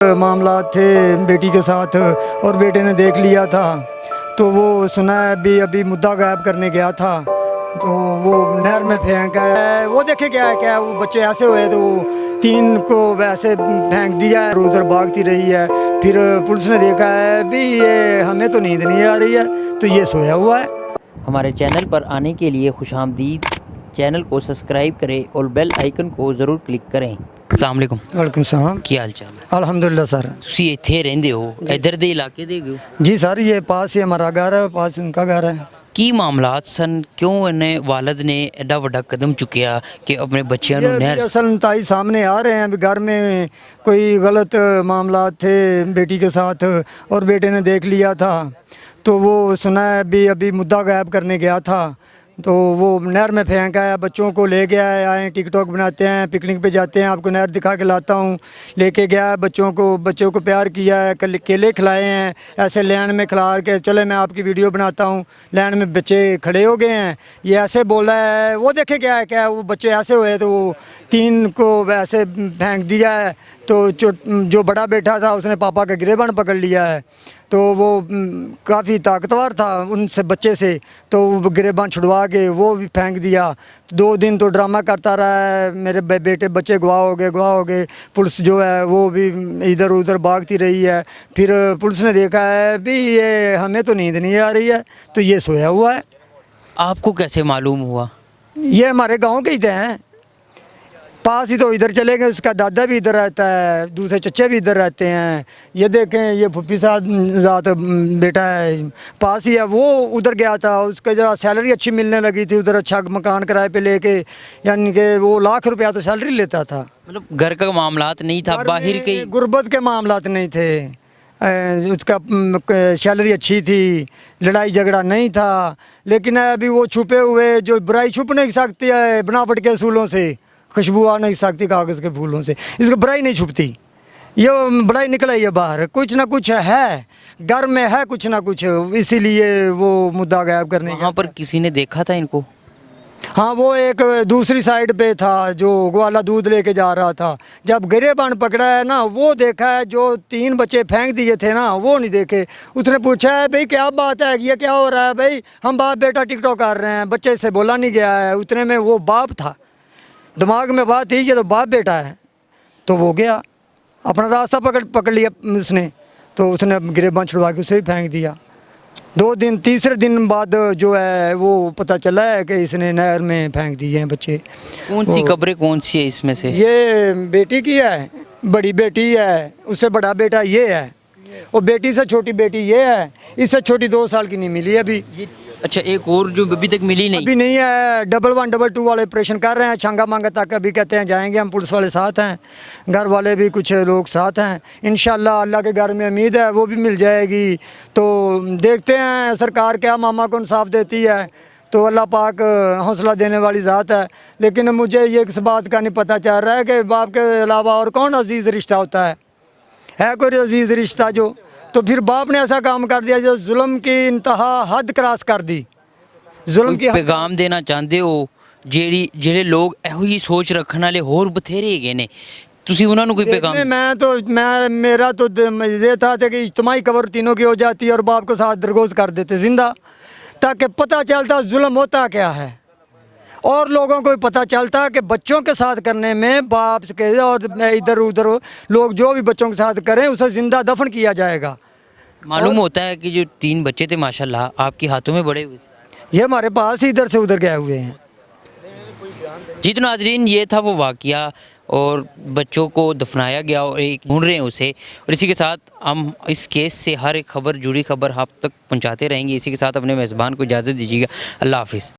मामलात थे बेटी के साथ और बेटे ने देख लिया था, तो वो सुना है अभी मुद्दा गायब करने गया था, तो वो नहर में फेंका है। वो देखे क्या वो बच्चे ऐसे हुए तो वो 3 को वैसे फेंक दिया है, उधर भागती रही है। फिर पुलिस ने देखा है भी ये हमें तो नींद नहीं आ रही है, तो ये सोया हुआ है। हमारे चैनल पर आने के लिए खुशामदीद। चैनल को सब्सक्राइब करें और बेल आइकन को ज़रूर क्लिक करें। अस्सलाम वालेकुम। वालेकुम सलाम। ਕੀ ਹਾਲ ਚਾਲ ਹੈ? अल्हम्दुलिल्लाह सर। ਤੁਸੀਂ ਇੱਥੇ ਰਹਿੰਦੇ ਹੋ, ਇੱਧਰ ਦੇ ਇਲਾਕੇ ਦੇ ਹੋ? जी सर, ये पास ही हमारा घर है, पास उनका घर है। ਕੀ ਮਾਮਲਾਤ ਸਨ? ਕਿਉਂ ਇਹਨੇ ਵਾਲਦ ਨੇ ਐਡਾ ਵੱਡਾ ਕਦਮ ਚੁੱਕਿਆ ਕਿ ਆਪਣੇ ਬੱਚਿਆਂ ਨੂੰ ये ਨਹਿਰ असल नताइज सामने आ रहे हैं। अभी घर में कोई गलत मामला थे बेटी के साथ और बेटे ने देख लिया था, तो वो सुना है अभी मुद्दा गायब करने गया था, तो वो नहर में फेंका है। बच्चों को ले गया है, आए टिकटॉक बनाते हैं, पिकनिक पे जाते हैं, आपको नहर दिखा के लाता हूँ। लेके गया है बच्चों को प्यार किया है, केले खिलाए हैं, ऐसे लैंड में खिला के चले मैं आपकी वीडियो बनाता हूँ। लैंड में बच्चे खड़े हो गए हैं, ये ऐसे बोला है। वो देखे क्या वो बच्चे ऐसे हुए तो वो 3 को वैसे फेंक दिया है। तो जो बड़ा बेटा था उसने पापा का गिरेबान पकड़ लिया है, तो वो काफ़ी ताकतवर था उनसे बच्चे से, तो वो गिरेबान छुड़वा के वो भी फेंक दिया। 2 दिन तो ड्रामा करता रहा है, मेरे बेटे बच्चे गवाह हो गए। पुलिस जो है वो भी इधर उधर भागती रही है। फिर पुलिस ने देखा है भी ये हमें तो नींद नहीं आ रही है, तो ये सोया हुआ है। आपको कैसे मालूम हुआ? ये हमारे गांव के ही थे हैं, पास ही तो इधर चले गए। उसका दादा भी इधर रहता है, दूसरे चच्चे भी इधर रहते हैं। ये देखें, ये फुप्पी साथ बेटा है, पास ही है। वो उधर गया था, उसका जरा सैलरी अच्छी मिलने लगी थी उधर, अच्छा मकान किराए पे लेके, यानी कि वो लाख रुपया तो सैलरी लेता था। मतलब घर का मामलात नहीं था, बाहर के गुर्बत के मामलात नहीं थे। उसका सैलरी अच्छी थी, लड़ाई झगड़ा नहीं था। लेकिन अभी वो छुपे हुए, जो बुराई छुप नहीं सकती है बनावट के असूलों से, खुशबू आ नहीं सकती कागज़ के फूलों से, इसकी बुराई नहीं छुपती। ये बुराई निकल आई है बाहर, कुछ ना कुछ है घर में, है कुछ ना कुछ, इसीलिए वो मुद्दा गायब करने वहाँ पर किसी ने देखा था इनको? हाँ, वो एक दूसरी साइड पे था जो ग्वाला दूध लेके जा रहा था। जब गिरेबान पकड़ा है ना, वो देखा है। जो 3 बच्चे फेंक दिए थे ना, वो नहीं देखे। उसने पूछा है भाई क्या बात है, ये क्या हो रहा है? भाई हम बाप बेटा टिकटॉक कर रहे हैं, बच्चे से बोला नहीं गया है। उतने में वो बाप था, दिमाग में बात थी ये तो बाप बेटा है, तो वो गया अपना रास्ता पकड़ लिया उसने, तो उसने गिरेबान छुड़वा के उसे भी फेंक दिया। 2 दिन, तीसरे दिन बाद जो है वो पता चला है कि इसने नहर में फेंक दिए हैं बच्चे। कौन सी कब्रें कौन सी है इसमें से? ये बेटी की है, बड़ी बेटी है, उससे बड़ा बेटा ये है, और बेटी से छोटी बेटी ये है। इससे छोटी 2 साल की नहीं मिली अभी। अच्छा, एक और जो अभी तक मिली नहीं? अभी नहीं है। 11 2 वाले ऑपरेशन कर रहे हैं, छांगा मांगा तक अभी कहते हैं जाएंगे हम। पुलिस वाले साथ हैं, घर वाले भी कुछ लोग साथ हैं। इंशाल्लाह अल्लाह के घर में उम्मीद है वो भी मिल जाएगी। तो देखते हैं सरकार क्या मामा को इंसाफ देती है, तो अल्लाह पाक हौसला देने वाली ज़ात है। लेकिन मुझे ये इस बात का नहीं पता चल रहा है कि बाप के अलावा और कौन अजीज़ रिश्ता होता है कोई अजीज़ रिश्ता जो? तो फिर बाप ने ऐसा काम कर दिया जो जुल्म की इंतहा हद क्रॉस कर दी। जुल्म की पैगाम देना चाहते हो ਜਿਹੜੇ ਲੋग ਇਹੋ ਹੀ ਸੋਚ ਰੱਖਣ ਵਾਲੇ ਹੋਰ ਬਥੇਰੇ ਹੈਗੇ ਨੇ, ਤੁਸੀਂ ਉਹਨਾਂ ਨੂੰ ਕੋਈ ਪੈगाम? मेरा तो ये था कि इज्तिमाई कब्र तीनों की हो जाती है और बाप को साथ दरगोज कर देते जिंदा, ताकि पता चलता जुल्म होता क्या है, और लोगों को भी पता चलता कि बच्चों के साथ करने में बाप के और इधर उधर लोग जो भी बच्चों के साथ करें उसे ज़िंदा दफन किया जाएगा। मालूम होता है कि जो 3 बच्चे थे माशाल्लाह आपके हाथों में बड़े हुए, ये हमारे पास ही इधर से उधर गए हुए हैं। जी तो नाज़रीन, ये था वो वाक़या, और बच्चों को दफनाया गया और एक ढूंढ रहे हैं उसे। और इसी के साथ हम इस केस से हर एक खबर, जुड़ी खबर आप तक पहुंचाते रहेंगे। इसी के साथ अपने मेज़बान को इजाज़त दीजिएगा। अल्लाह हाफ़िज़।